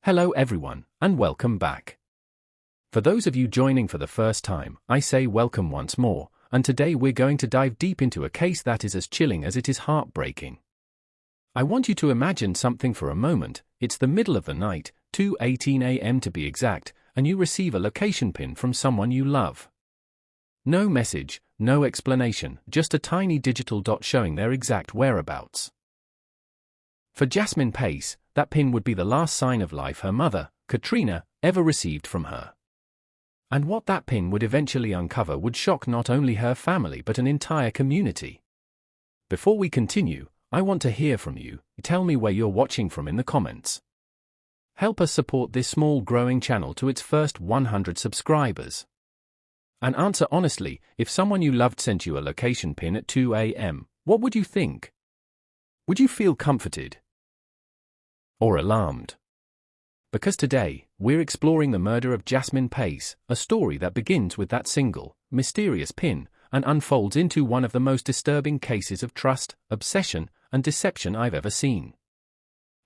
Hello everyone, and welcome back. For those of you joining for the first time, I say welcome once more, and today we're going to dive deep into a case that is as chilling as it is heartbreaking. I want you to imagine something for a moment. It's the middle of the night, 2:18 a.m. to be exact, and you receive a location pin from someone you love. No message, no explanation, just a tiny digital dot showing their exact whereabouts. For Jasmine Pace, that pin would be the last sign of life her mother, Katrina, ever received from her. And what that pin would eventually uncover would shock not only her family but an entire community. Before we continue, I want to hear from you. Tell me where you're watching from in the comments. Help us support this small growing channel to its first 100 subscribers. And answer honestly, if someone you loved sent you a location pin at 2 a.m., what would you think? Would you feel comforted? Or alarmed? Because today, we're exploring the murder of Jasmine Pace, a story that begins with that single, mysterious pin, and unfolds into one of the most disturbing cases of trust, obsession, and deception I've ever seen.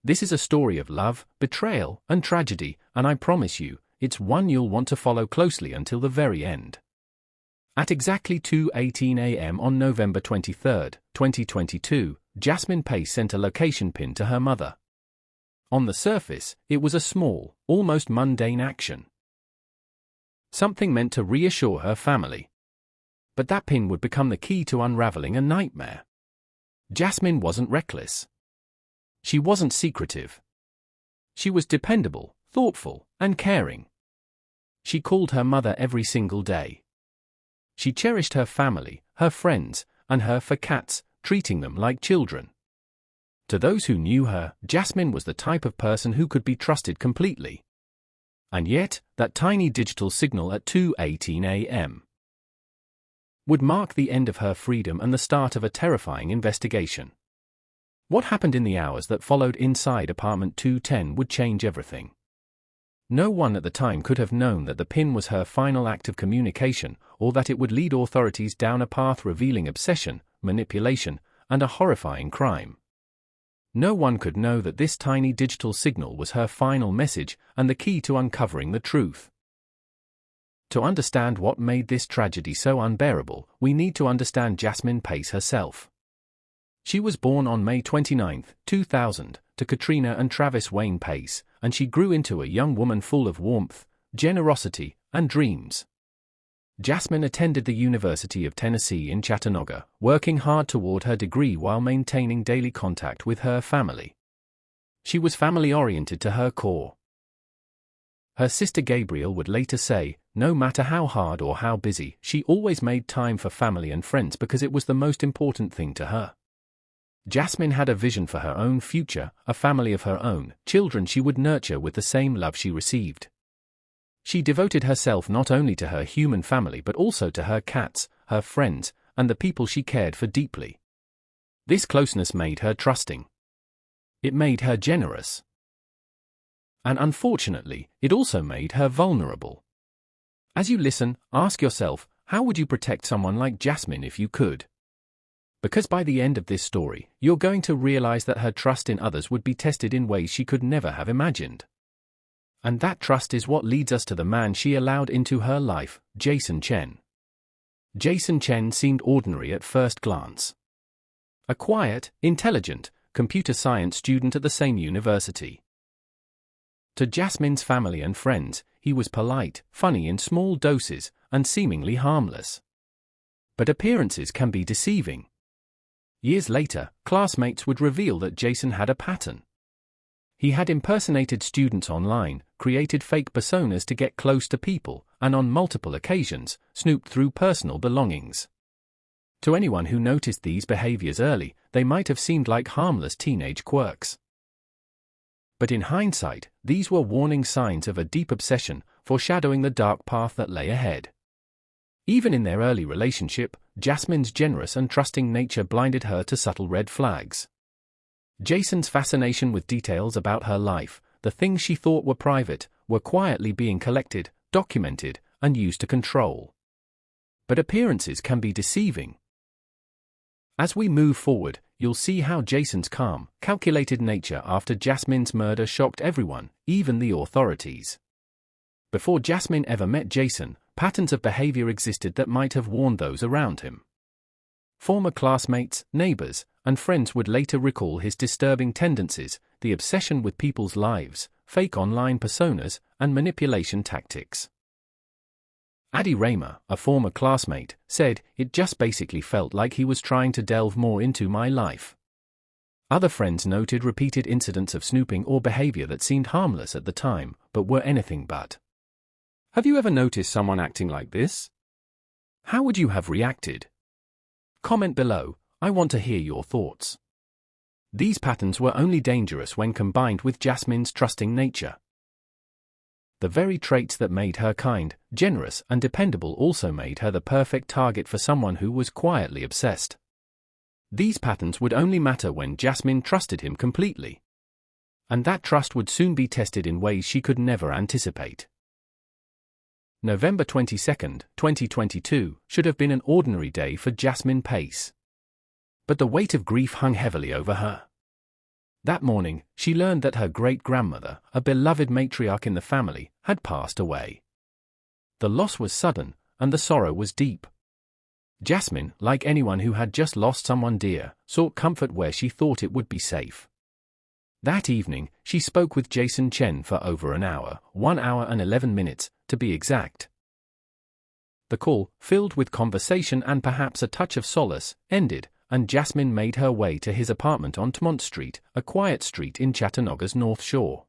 This is a story of love, betrayal, and tragedy, and I promise you, it's one you'll want to follow closely until the very end. At exactly 2:18 a.m. on November 23, 2022, Jasmine Pace sent a location pin to her mother. On the surface, it was a small, almost mundane action. Something meant to reassure her family. But that pin would become the key to unraveling a nightmare. Jasmine wasn't reckless. She wasn't secretive. She was dependable, thoughtful, and caring. She called her mother every single day. She cherished her family, her friends, and her fur cats, treating them like children. To those who knew her, Jasmine was the type of person who could be trusted completely. And yet, that tiny digital signal at 2:18 a.m. would mark the end of her freedom and the start of a terrifying investigation. What happened in the hours that followed inside apartment 210 would change everything. No one at the time could have known that the pin was her final act of communication, or that it would lead authorities down a path revealing obsession, manipulation, and a horrifying crime. No one could know that this tiny digital signal was her final message and the key to uncovering the truth. To understand what made this tragedy so unbearable, we need to understand Jasmine Pace herself. She was born on May 29, 2000, to Katrina and Travis Wayne Pace, and she grew into a young woman full of warmth, generosity, and dreams. Jasmine attended the University of Tennessee in Chattanooga, working hard toward her degree while maintaining daily contact with her family. She was family-oriented to her core. Her sister Gabrielle would later say, no matter how hard or how busy, she always made time for family and friends because it was the most important thing to her. Jasmine had a vision for her own future, a family of her own, children she would nurture with the same love she received. She devoted herself not only to her human family but also to her cats, her friends, and the people she cared for deeply. This closeness made her trusting. It made her generous. And unfortunately, it also made her vulnerable. As you listen, ask yourself, how would you protect someone like Jasmine if you could? Because by the end of this story, you're going to realize that her trust in others would be tested in ways she could never have imagined. And that trust is what leads us to the man she allowed into her life, Jason Chen. Jason Chen seemed ordinary at first glance. A quiet, intelligent, computer science student at the same university. To Jasmine's family and friends, he was polite, funny in small doses, and seemingly harmless. But appearances can be deceiving. Years later, classmates would reveal that Jason had a pattern. He had impersonated students online, created fake personas to get close to people, and on multiple occasions, snooped through personal belongings. To anyone who noticed these behaviors early, they might have seemed like harmless teenage quirks. But in hindsight, these were warning signs of a deep obsession, foreshadowing the dark path that lay ahead. Even in their early relationship, Jasmine's generous and trusting nature blinded her to subtle red flags. Jason's fascination with details about her life, the things she thought were private, were quietly being collected, documented, and used to control. But appearances can be deceiving. As we move forward, you'll see how Jason's calm, calculated nature after Jasmine's murder shocked everyone, even the authorities. Before Jasmine ever met Jason, patterns of behavior existed that might have warned those around him. Former classmates, neighbors, and friends would later recall his disturbing tendencies, the obsession with people's lives, fake online personas, and manipulation tactics. Addie Raymer, a former classmate, said, "It just basically felt like he was trying to delve more into my life." Other friends noted repeated incidents of snooping or behavior that seemed harmless at the time, but were anything but. Have you ever noticed someone acting like this? How would you have reacted? Comment below, I want to hear your thoughts. These patterns were only dangerous when combined with Jasmine's trusting nature. The very traits that made her kind, generous, and dependable also made her the perfect target for someone who was quietly obsessed. These patterns would only matter when Jasmine trusted him completely. And that trust would soon be tested in ways she could never anticipate. November 22, 2022, should have been an ordinary day for Jasmine Pace. But the weight of grief hung heavily over her. That morning, she learned that her great-grandmother, a beloved matriarch in the family, had passed away. The loss was sudden, and the sorrow was deep. Jasmine, like anyone who had just lost someone dear, sought comfort where she thought it would be safe. That evening, she spoke with Jason Chen for over an hour, 1 hour and 11 minutes, to be exact. The call, filled with conversation and perhaps a touch of solace, ended, and Jasmine made her way to his apartment on Tmont Street, a quiet street in Chattanooga's North Shore.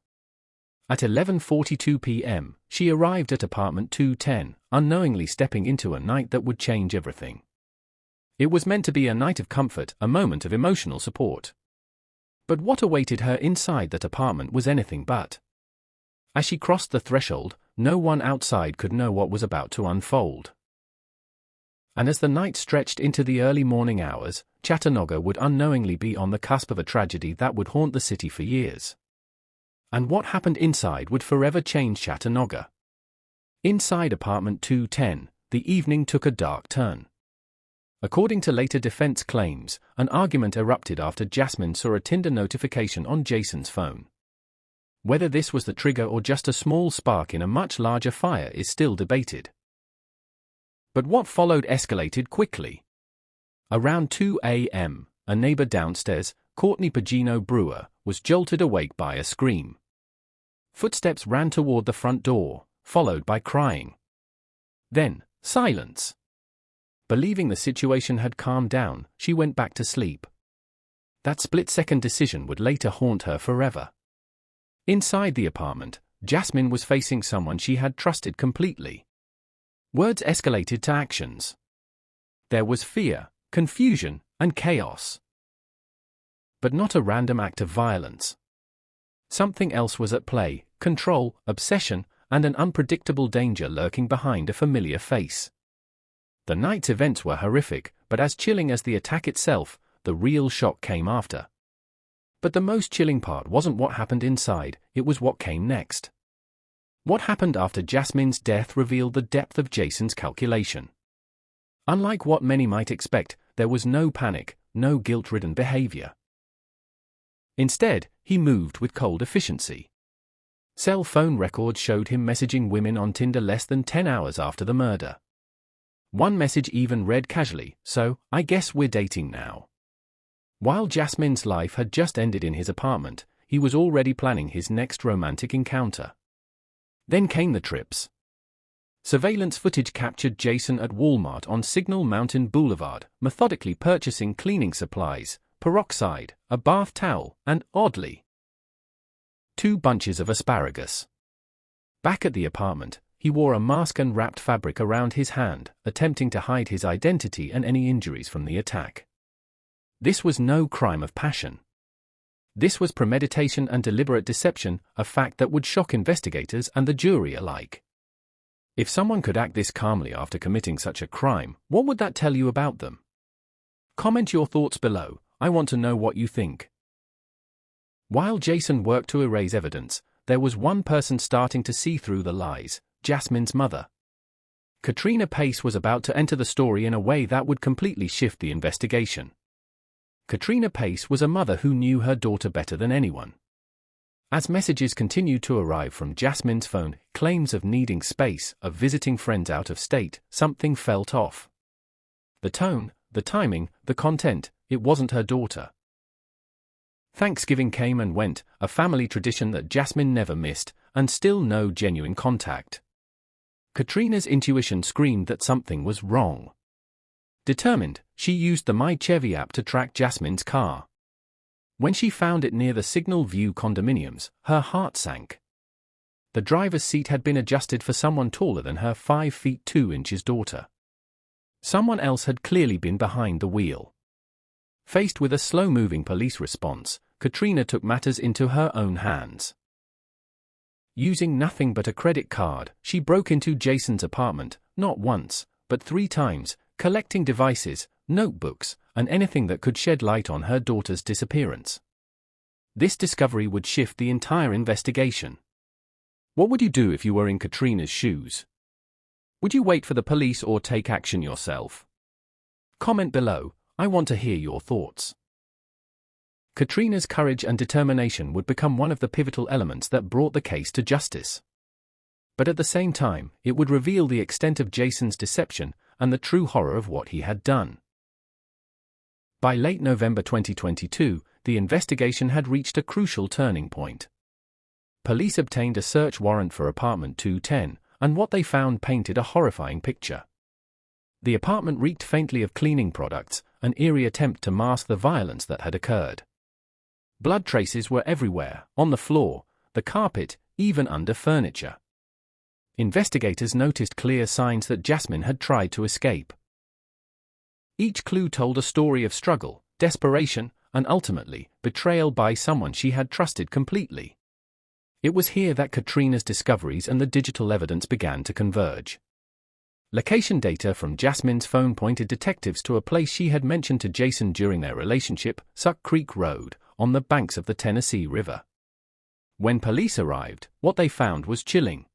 At 11:42 p.m., she arrived at apartment 210, unknowingly stepping into a night that would change everything. It was meant to be a night of comfort, a moment of emotional support. But what awaited her inside that apartment was anything but. As she crossed the threshold, no one outside could know what was about to unfold. And as the night stretched into the early morning hours, Chattanooga would unknowingly be on the cusp of a tragedy that would haunt the city for years. And what happened inside would forever change Chattanooga. Inside apartment 210, the evening took a dark turn. According to later defense claims, an argument erupted after Jasmine saw a Tinder notification on Jason's phone. Whether this was the trigger or just a small spark in a much larger fire is still debated. But what followed escalated quickly. Around 2 a.m., a neighbor downstairs, Courtney Pagino Brewer, was jolted awake by a scream. Footsteps ran toward the front door, followed by crying. Then, silence. Believing the situation had calmed down, she went back to sleep. That split-second decision would later haunt her forever. Inside the apartment, Jasmine was facing someone she had trusted completely. Words escalated to actions. There was fear, confusion, and chaos. But not a random act of violence. Something else was at play: control, obsession, and an unpredictable danger lurking behind a familiar face. The night's events were horrific, but as chilling as the attack itself, the real shock came after. But the most chilling part wasn't what happened inside, it was what came next. What happened after Jasmine's death revealed the depth of Jason's calculation. Unlike what many might expect, there was no panic, no guilt-ridden behavior. Instead, he moved with cold efficiency. Cell phone records showed him messaging women on Tinder less than 10 hours after the murder. One message even read casually, "So, I guess we're dating now." While Jasmine's life had just ended in his apartment, he was already planning his next romantic encounter. Then came the trips. Surveillance footage captured Jason at Walmart on Signal Mountain Boulevard, methodically purchasing cleaning supplies, peroxide, a bath towel, and, oddly, 2 bunches of asparagus. Back at the apartment, he wore a mask and wrapped fabric around his hand, attempting to hide his identity and any injuries from the attack. This was no crime of passion. This was premeditation and deliberate deception, a fact that would shock investigators and the jury alike. If someone could act this calmly after committing such a crime, what would that tell you about them? Comment your thoughts below, I want to know what you think. While Jason worked to erase evidence, there was one person starting to see through the lies: Jasmine's mother. Katrina Pace was about to enter the story in a way that would completely shift the investigation. Katrina Pace was a mother who knew her daughter better than anyone. As messages continued to arrive from Jasmine's phone, claims of needing space, of visiting friends out of state, something felt off. The tone, the timing, the content, it wasn't her daughter. Thanksgiving came and went, a family tradition that Jasmine never missed, and still no genuine contact. Katrina's intuition screamed that something was wrong. Determined, she used the My Chevy app to track Jasmine's car. When she found it near the Signal View condominiums, her heart sank. The driver's seat had been adjusted for someone taller than her 5 feet 2 inches daughter. Someone else had clearly been behind the wheel. Faced with a slow-moving police response, Katrina took matters into her own hands. Using nothing but a credit card, she broke into Jason's apartment, not once, but 3 times, collecting devices, notebooks, and anything that could shed light on her daughter's disappearance. This discovery would shift the entire investigation. What would you do if you were in Katrina's shoes? Would you wait for the police or take action yourself? Comment below, I want to hear your thoughts. Katrina's courage and determination would become one of the pivotal elements that brought the case to justice. But at the same time, it would reveal the extent of Jason's deception and the true horror of what he had done. By late November 2022, the investigation had reached a crucial turning point. Police obtained a search warrant for apartment 210, and what they found painted a horrifying picture. The apartment reeked faintly of cleaning products, an eerie attempt to mask the violence that had occurred. Blood traces were everywhere, on the floor, the carpet, even under furniture. Investigators noticed clear signs that Jasmine had tried to escape. Each clue told a story of struggle, desperation, and ultimately, betrayal by someone she had trusted completely. It was here that Katrina's discoveries and the digital evidence began to converge. Location data from Jasmine's phone pointed detectives to a place she had mentioned to Jason during their relationship, Suck Creek Road, on the banks of the Tennessee River. When police arrived, what they found was chilling.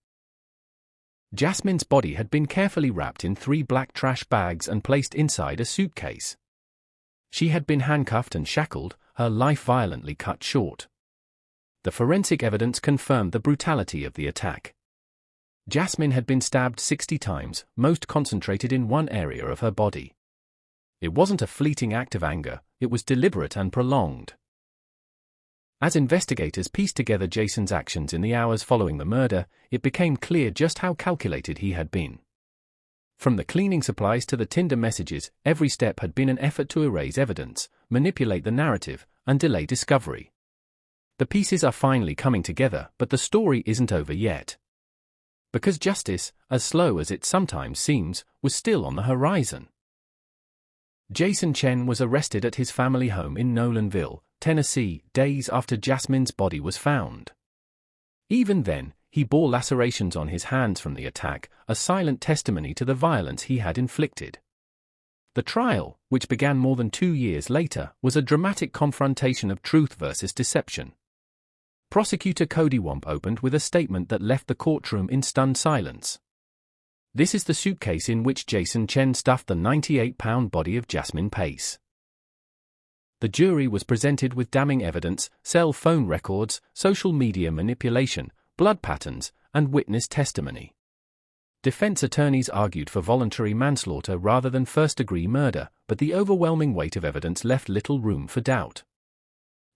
Jasmine's body had been carefully wrapped in 3 black trash bags and placed inside a suitcase. She had been handcuffed and shackled, her life violently cut short. The forensic evidence confirmed the brutality of the attack. Jasmine had been stabbed 60 times, most concentrated in one area of her body. It wasn't a fleeting act of anger, it was deliberate and prolonged. As investigators pieced together Jason's actions in the hours following the murder, it became clear just how calculated he had been. From the cleaning supplies to the Tinder messages, every step had been an effort to erase evidence, manipulate the narrative, and delay discovery. The pieces are finally coming together, but the story isn't over yet. Because justice, as slow as it sometimes seems, was still on the horizon. Jason Chen was arrested at his family home in Nolanville, Tennessee, days after Jasmine's body was found. Even then, he bore lacerations on his hands from the attack, a silent testimony to the violence he had inflicted. The trial, which began more than 2 years later, was a dramatic confrontation of truth versus deception. Prosecutor Cody Womp opened with a statement that left the courtroom in stunned silence. This is the suitcase in which Jason Chen stuffed the 98-pound body of Jasmine Pace. The jury was presented with damning evidence, cell phone records, social media manipulation, blood patterns, and witness testimony. Defense attorneys argued for voluntary manslaughter rather than first-degree murder, but the overwhelming weight of evidence left little room for doubt.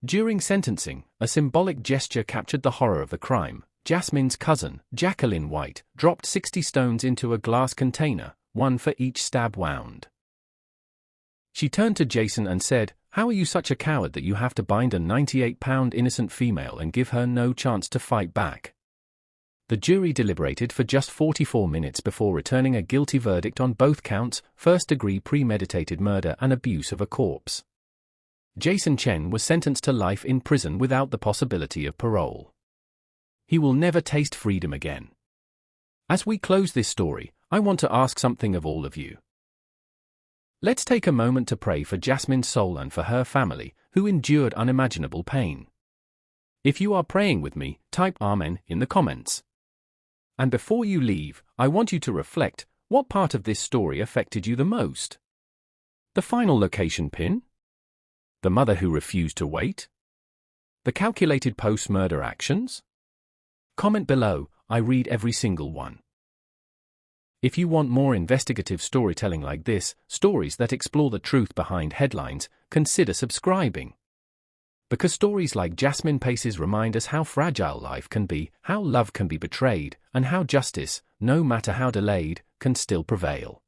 During sentencing, a symbolic gesture captured the horror of the crime. Jasmine's cousin, Jacqueline White, dropped 60 stones into a glass container, 1 for each stab wound. She turned to Jason and said, "How are you such a coward that you have to bind a 98-pound innocent female and give her no chance to fight back?" The jury deliberated for just 44 minutes before returning a guilty verdict on both counts, first-degree premeditated murder and abuse of a corpse. Jason Chen was sentenced to life in prison without the possibility of parole. He will never taste freedom again. As we close this story, I want to ask something of all of you. Let's take a moment to pray for Jasmine's soul and for her family, who endured unimaginable pain. If you are praying with me, type Amen in the comments. And before you leave, I want you to reflect, what part of this story affected you the most? The final location pin? The mother who refused to wait? The calculated post-murder actions? Comment below, I read every single one. If you want more investigative storytelling like this, stories that explore the truth behind headlines, consider subscribing. Because stories like Jasmine Pace's remind us how fragile life can be, how love can be betrayed, and how justice, no matter how delayed, can still prevail.